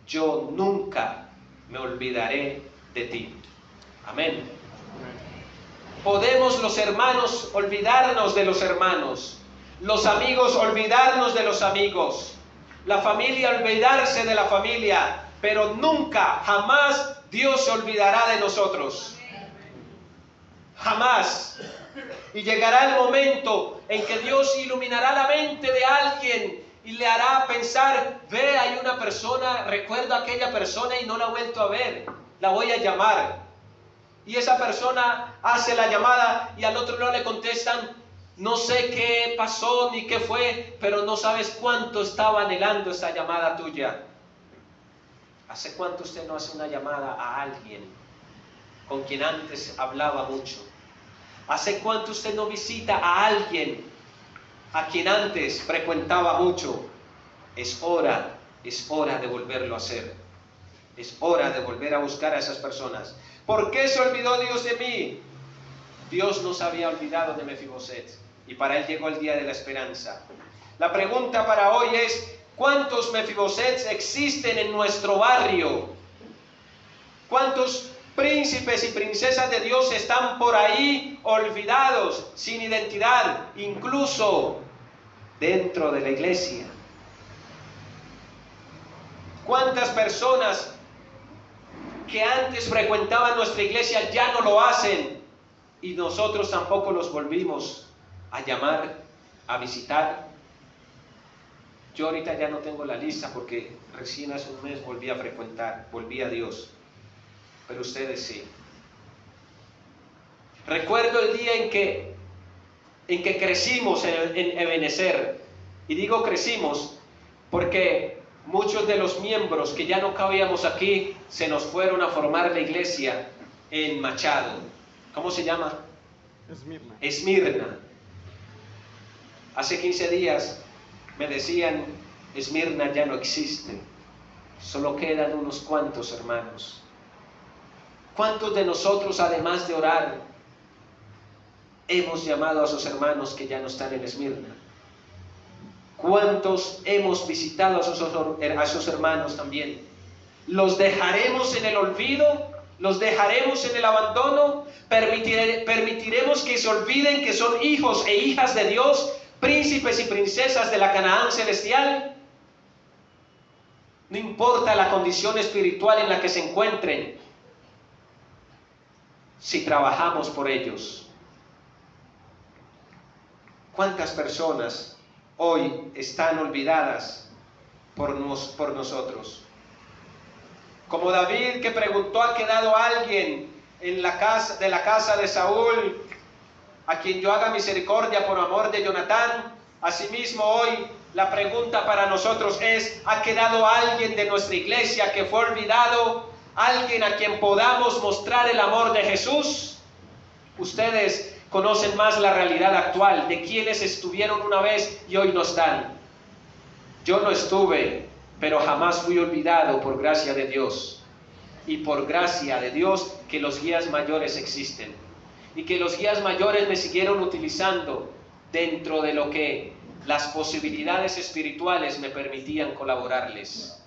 A: yo nunca me olvidaré de ti. Amén. Podemos los hermanos olvidarnos de los hermanos, Los amigos, olvidarnos de los amigos. La familia, olvidarse de la familia. Pero nunca, jamás Dios se olvidará de nosotros. Jamás. Y llegará el momento en que Dios iluminará la mente de alguien y le hará pensar, ve, hay una persona, recuerdo a aquella persona y no la he vuelto a ver, la voy a llamar. Y esa persona hace la llamada y al otro no le contestan, no sé qué pasó ni qué fue, pero no sabes cuánto estaba anhelando esa llamada tuya. ¿Hace cuánto usted no hace una llamada a alguien con quien antes hablaba mucho? ¿Hace cuánto usted no visita a alguien a quien antes frecuentaba mucho? Es hora de volverlo a hacer. Es hora de volver a buscar a esas personas. ¿Por qué se olvidó Dios de mí? Dios no se había olvidado de Mefiboset y para él llegó el día de la esperanza. La pregunta para hoy es, ¿cuántos Mefibosets existen en nuestro barrio? ¿Cuántos príncipes y princesas de Dios están por ahí olvidados, sin identidad, incluso dentro de la iglesia? ¿Cuántas personas que antes frecuentaban nuestra iglesia ya no lo hacen y nosotros tampoco los volvimos a llamar, a visitar? Yo ahorita ya no tengo la lista porque recién hace un mes volví a frecuentar, volví a Dios. Pero ustedes sí. Recuerdo el día en que crecimos en Ebenezer. Y digo crecimos porque muchos de los miembros que ya no cabíamos aquí se nos fueron a formar la iglesia en Machado. ¿Cómo se llama?
B: Esmirna.
A: Esmirna. Hace 15 días me decían, Esmirna ya no existe. Solo quedan unos cuantos hermanos. ¿Cuántos de nosotros, además de orar, hemos llamado a esos hermanos que ya no están en Esmirna? ¿Cuántos hemos visitado a esos hermanos también? ¿Los dejaremos en el olvido? ¿Los dejaremos en el abandono? ¿Permitiremos que se olviden que son hijos e hijas de Dios, príncipes y princesas de la Canaán celestial? No importa la condición espiritual en la que se encuentren, si trabajamos por ellos. ¿Cuántas personas hoy están olvidadas por nosotros? Como David, que preguntó, ¿ha quedado alguien de la casa de Saúl a quien yo haga misericordia por amor de Jonatán? Asimismo hoy la pregunta para nosotros es, ¿ha quedado alguien de nuestra iglesia que fue olvidado? ¿Alguien a quien podamos mostrar el amor de Jesús? Ustedes conocen más la realidad actual de quienes estuvieron una vez y hoy no están. Yo no estuve, pero jamás fui olvidado por gracia de Dios. Y por gracia de Dios que los guías mayores existen. Y que los guías mayores me siguieron utilizando dentro de lo que las posibilidades espirituales me permitían colaborarles.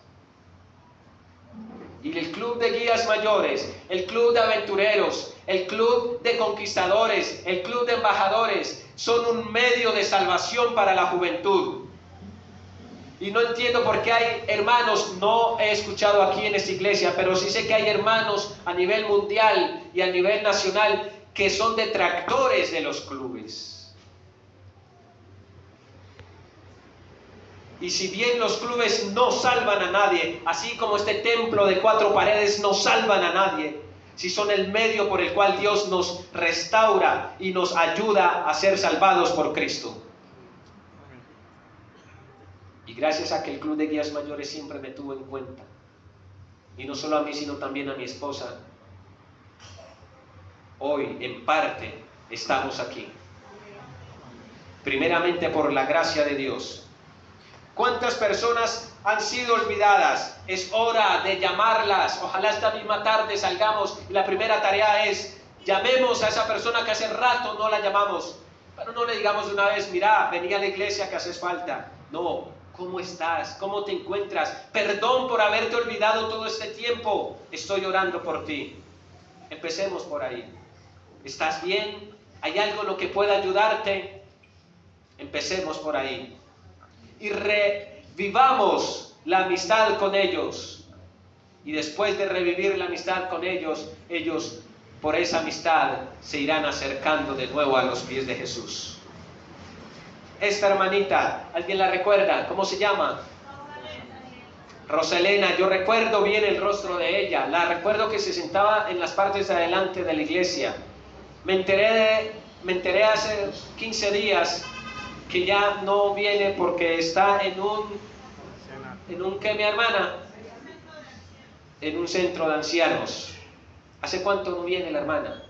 A: Y el club de guías mayores, el club de aventureros, el club de conquistadores, el club de embajadores, son un medio de salvación para la juventud. Y no entiendo por qué hay hermanos, no he escuchado aquí en esta iglesia, pero sí sé que hay hermanos a nivel mundial y a nivel nacional que son detractores de los clubes. Y si bien los clubes no salvan a nadie, así como este templo de 4 paredes no salvan a nadie, si son el medio por el cual Dios nos restaura y nos ayuda a ser salvados por Cristo. Y gracias a que el Club de Guías Mayores siempre me tuvo en cuenta, y no solo a mí, sino también a mi esposa, hoy en parte estamos aquí. Primeramente por la gracia de Dios. ¿Cuántas personas han sido olvidadas? Es hora de llamarlas. Ojalá esta misma tarde salgamos y la primera tarea es, llamemos a esa persona que hace rato no la llamamos. Pero no le digamos de una vez, mira, vení a la iglesia que haces falta. No, ¿cómo estás? ¿Cómo te encuentras? Perdón por haberte olvidado todo este tiempo. Estoy orando por ti. Empecemos por ahí. ¿Estás bien? ¿Hay algo en lo que pueda ayudarte? Empecemos por ahí. Y revivamos la amistad con ellos. Y después de revivir la amistad con ellos, ellos por esa amistad se irán acercando de nuevo a los pies de Jesús. Esta hermanita, ¿alguien la recuerda? ¿Cómo se llama? Roselena. Yo recuerdo bien el rostro de ella. La recuerdo que se sentaba en las partes de adelante de la iglesia. Me enteré hace 15 días que ya no viene porque está en un ¿qué, mi hermana? En un centro de ancianos. ¿Hace cuánto no viene la hermana?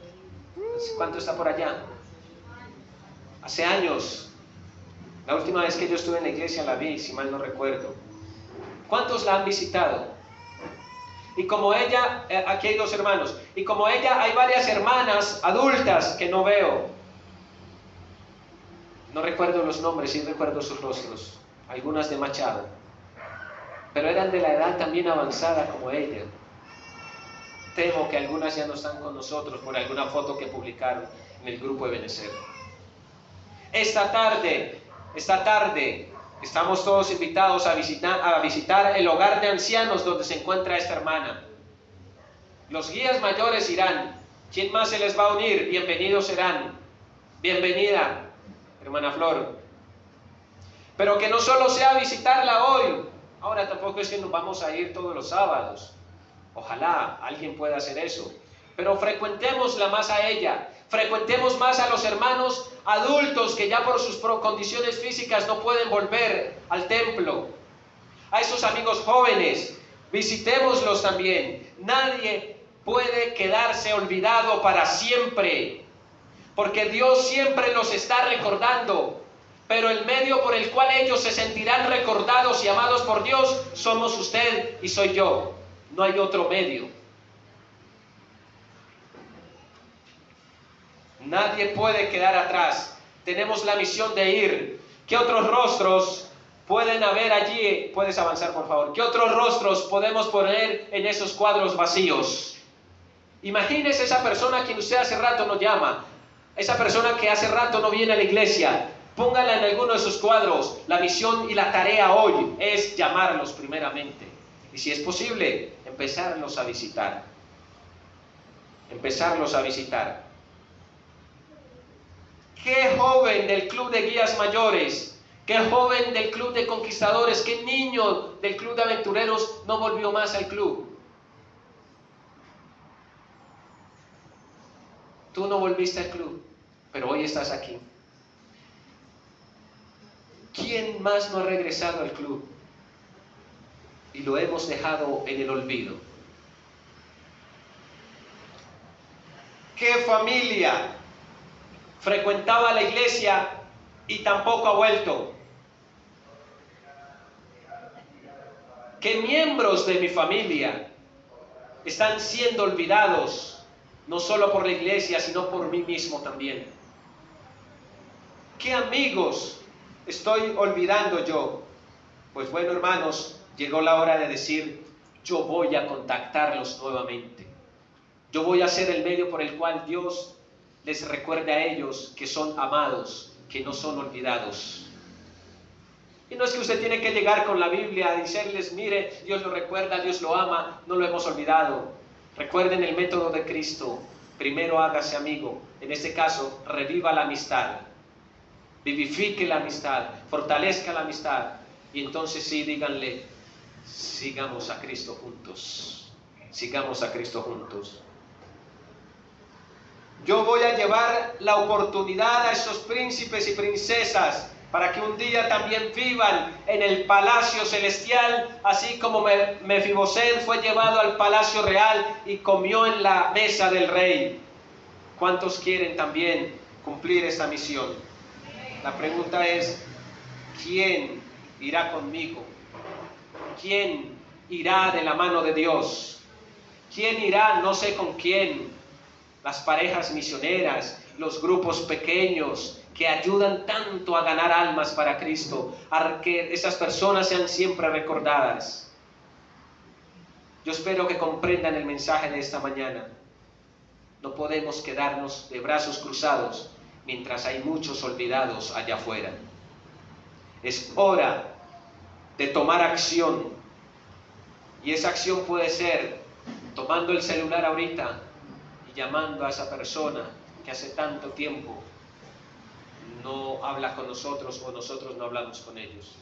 A: ¿Hace cuánto está por allá? Hace años. La última vez que yo estuve en la iglesia la vi, si mal no recuerdo. ¿Cuántos la han visitado? Y como ella, aquí hay dos hermanos, y como ella hay varias hermanas adultas que no veo. No recuerdo los nombres, sí recuerdo sus rostros, algunas de Machado, pero eran de la edad también avanzada como ella. Temo que algunas ya no están con nosotros por alguna foto que publicaron en el grupo de Benecer. Esta tarde, estamos todos invitados a visitar el hogar de ancianos donde se encuentra esta hermana. Los guías mayores irán. ¿Quién más se les va a unir? Bienvenidos serán. Bienvenida, hermana Flor. Pero que no solo sea visitarla hoy. Ahora tampoco es que nos vamos a ir todos los sábados. Ojalá alguien pueda hacer eso. Pero frecuentémosla más a ella. Frecuentemos más a los hermanos adultos que ya por sus condiciones físicas no pueden volver al templo. A esos amigos jóvenes, visitémoslos también. Nadie puede quedarse olvidado para siempre, porque Dios siempre los está recordando. Pero el medio por el cual ellos se sentirán recordados y amados por Dios somos usted y soy yo. No hay otro medio. Nadie puede quedar atrás. Tenemos la misión de ir. ¿Qué otros rostros pueden haber allí? Puedes avanzar, por favor. ¿Qué otros rostros podemos poner en esos cuadros vacíos? Imagínese esa persona a quien usted hace rato no llama. Esa persona que hace rato no viene a la iglesia. Póngala en alguno de sus cuadros. La misión y la tarea hoy es llamarlos primeramente. Y si es posible, empezarlos a visitar. Empezarlos a visitar. ¿Qué joven del club de guías mayores? ¿Qué joven del club de conquistadores? ¿Qué niño del club de aventureros no volvió más al club? Tú no volviste al club, pero hoy estás aquí. ¿Quién más no ha regresado al club? Y lo hemos dejado en el olvido. ¿Qué familia frecuentaba la iglesia y tampoco ha vuelto? ¿Qué miembros de mi familia están siendo olvidados, no solo por la iglesia, sino por mí mismo también? ¿Qué amigos estoy olvidando yo? Pues bueno, hermanos, llegó la hora de decir, yo voy a contactarlos nuevamente. Yo voy a ser el medio por el cual Dios les recuerde a ellos que son amados, que no son olvidados. Y no es que usted tiene que llegar con la Biblia a decirles, mire, Dios lo recuerda, Dios lo ama, no lo hemos olvidado. Recuerden el método de Cristo. Primero hágase amigo. En este caso, reviva la amistad. Vivifique la amistad, fortalezca la amistad. Y entonces sí, díganle, sigamos a Cristo juntos. Sigamos a Cristo juntos. Yo voy a llevar la oportunidad a esos príncipes y princesas para que un día también vivan en el palacio celestial, así como Mefiboset fue llevado al palacio real y comió en la mesa del rey. ¿Cuántos quieren también cumplir esta misión? La pregunta es, ¿quién irá conmigo? ¿Quién irá de la mano de Dios? ¿Quién irá? No sé con quién. Las parejas misioneras, los grupos pequeños que ayudan tanto a ganar almas para Cristo, a que esas personas sean siempre recordadas. Yo espero que comprendan el mensaje de esta mañana. No podemos quedarnos de brazos cruzados mientras hay muchos olvidados allá afuera. Es hora de tomar acción. Y esa acción puede ser tomando el celular ahorita y llamando a esa persona que hace tanto tiempo no habla con nosotros o nosotros no hablamos con ellos.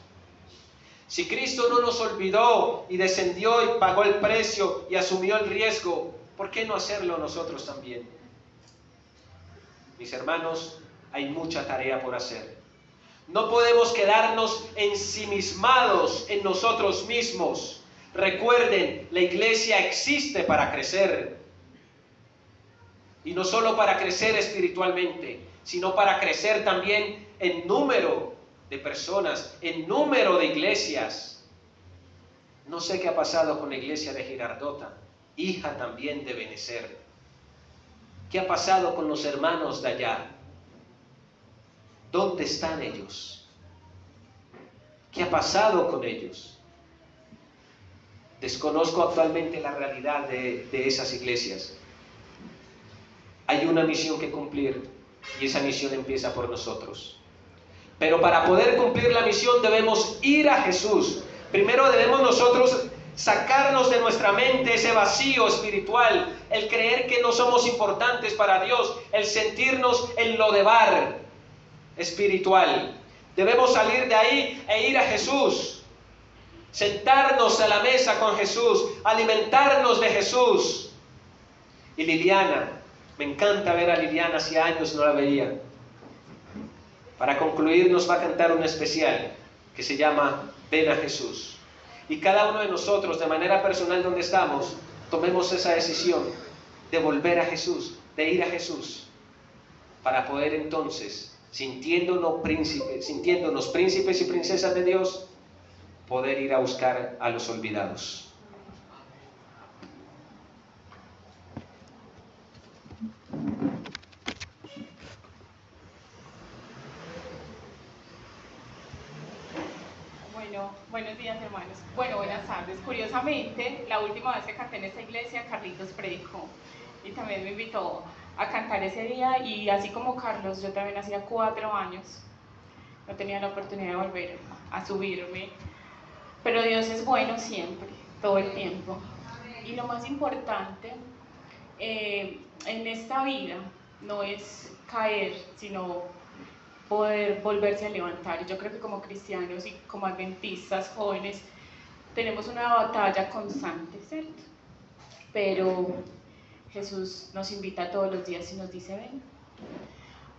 A: Si Cristo no nos olvidó y descendió y pagó el precio y asumió el riesgo, ¿por qué no hacerlo nosotros también? Mis hermanos, hay mucha tarea por hacer. No podemos quedarnos ensimismados en nosotros mismos. Recuerden, la iglesia existe para crecer. Y no solo para crecer espiritualmente, sino para crecer también en número de personas, en número de iglesias. No sé qué ha pasado con la iglesia de Girardota, hija también de Benecer. ¿Qué ha pasado con los hermanos de allá? ¿Dónde están ellos? ¿Qué ha pasado con ellos? Desconozco actualmente la realidad de esas iglesias. Hay una misión que cumplir y esa misión empieza por nosotros. Pero para poder cumplir la misión debemos ir a Jesús. Primero debemos nosotros sacarnos de nuestra mente ese vacío espiritual, el creer que no somos importantes para Dios, el sentirnos en lo de bar espiritual. Debemos salir de ahí e ir a Jesús, sentarnos a la mesa con Jesús, alimentarnos de Jesús. Y Liliana, me encanta ver a Liliana, hacía años no la veía. Para concluir nos va a cantar un especial que se llama Ven a Jesús. Y cada uno de nosotros, de manera personal donde estamos, tomemos esa decisión de volver a Jesús, de ir a Jesús, para poder entonces, sintiéndonos príncipes y princesas de Dios, poder ir a buscar a los olvidados.
B: Buenos días, hermanos. Bueno, buenas tardes. Curiosamente, la última vez que canté en esta iglesia, Carlitos predicó y también me invitó a cantar ese día, y así como Carlos, yo también hacía 4 años no tenía la oportunidad de volver a subirme, pero Dios es bueno siempre, todo el tiempo. Y lo más importante en esta vida no es caer, sino poder volverse a levantar. Y yo creo que como cristianos y como adventistas jóvenes tenemos una batalla constante, ¿cierto? Pero Jesús nos invita todos los días y nos dice ven,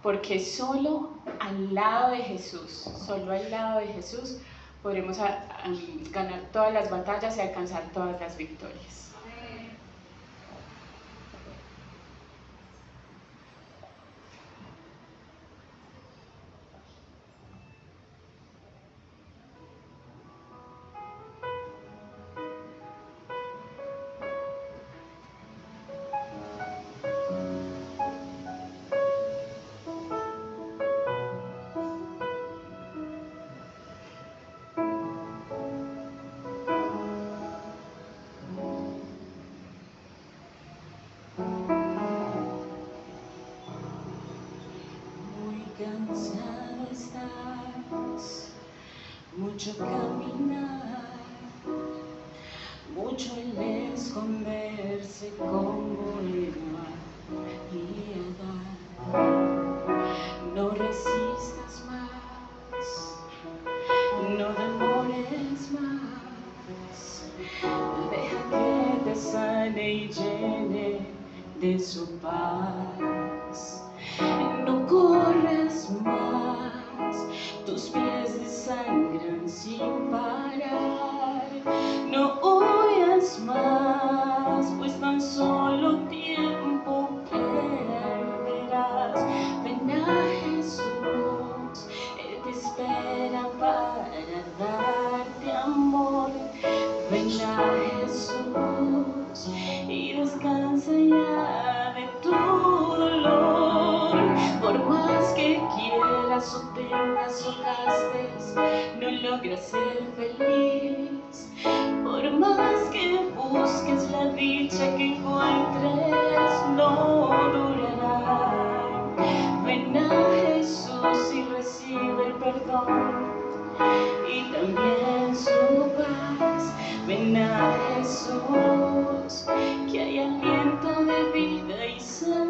B: porque solo al lado de Jesús podremos ganar todas las batallas y alcanzar todas las victorias.
C: Cansado estás, mucho caminar, mucho el esconderse como Eva y Adán. No resistas más, no demores más, deja que te sane y llene de su paz. No corras más, tus pies desangran sin parar. No huyas más, pues tan solo tiempo perderás. Ven a Jesús, Él te espera para darte amor. Ven a Jesús y descansa ya de tu dolor. Por más que quieras o tengas o gastes, no logras ser feliz. Por más que busques la dicha que encuentres, no durará. Ven a Jesús y recibe el perdón. y también su paz. Ven a Jesús, que hay aliento de vida y sanidad.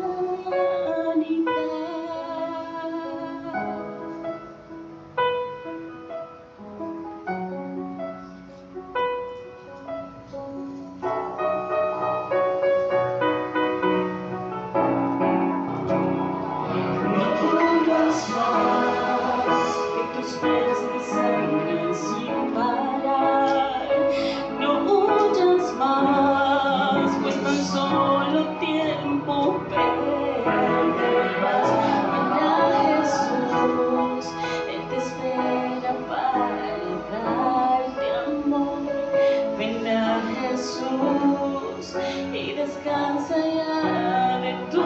C: Y descansa ya de tu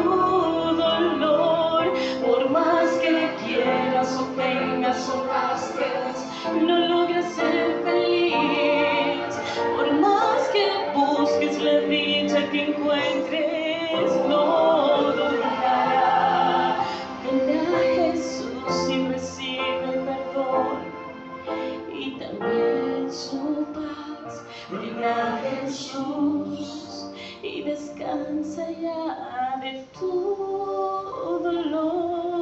C: dolor. Por más que quieras o tengas o gastes, no logras ser feliz. Por más que busques la dicha que encuentres, no durará. Ven a Jesús y recibe perdón y también su paz. Ven a Jesús y descansa ya de tu dolor.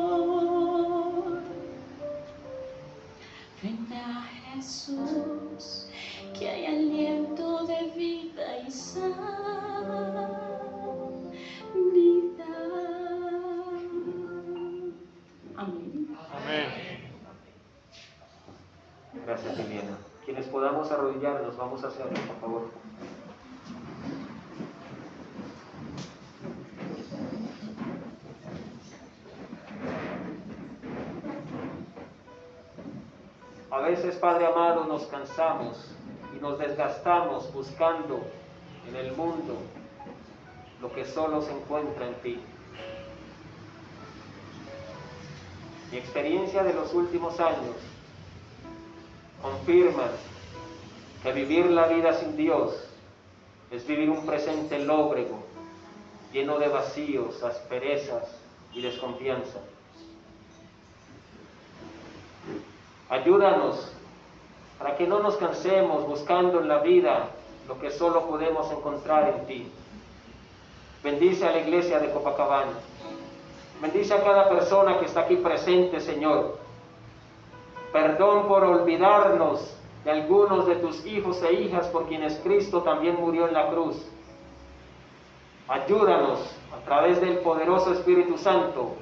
C: Ven a Jesús, que hay aliento de vida y sanidad. Amén.
A: Amén. Gracias, Liliana. Quienes podamos arrodillarnos, vamos a hacerlo, por favor. A veces, Padre amado, nos cansamos y nos desgastamos buscando en el mundo lo que solo se encuentra en ti. Mi experiencia de los últimos años confirma que vivir la vida sin Dios es vivir un presente lóbrego, lleno de vacíos, asperezas y desconfianza. Ayúdanos para que no nos cansemos buscando en la vida lo que solo podemos encontrar en ti. Bendice a la iglesia de Copacabana. Bendice a cada persona que está aquí presente, Señor. Perdón por olvidarnos de algunos de tus hijos e hijas por quienes Cristo también murió en la cruz. Ayúdanos a través del poderoso Espíritu Santo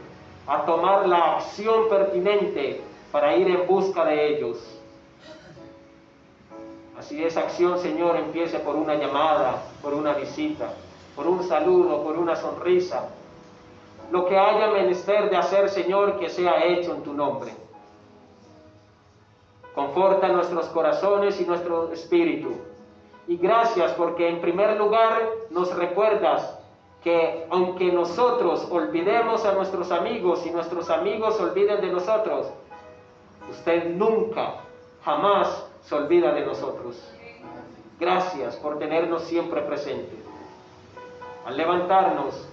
A: a tomar la acción pertinente para ir en busca de ellos. Así esa acción, Señor, empiece por una llamada, por una visita, por un saludo, por una sonrisa. Lo que haya menester de hacer, Señor, que sea hecho en tu nombre. Conforta nuestros corazones y nuestro espíritu. Y gracias porque en primer lugar nos recuerdas que aunque nosotros olvidemos a nuestros amigos y nuestros amigos olviden de nosotros, usted nunca, jamás se olvida de nosotros. Gracias por tenernos siempre presentes. Al levantarnos,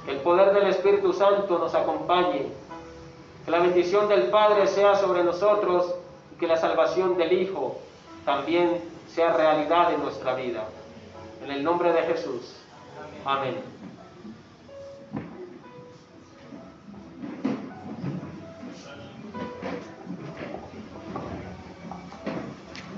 A: que el poder del Espíritu Santo nos acompañe, que la bendición del Padre sea sobre nosotros y que la salvación del Hijo también sea realidad en nuestra vida. En el nombre de Jesús. Amén.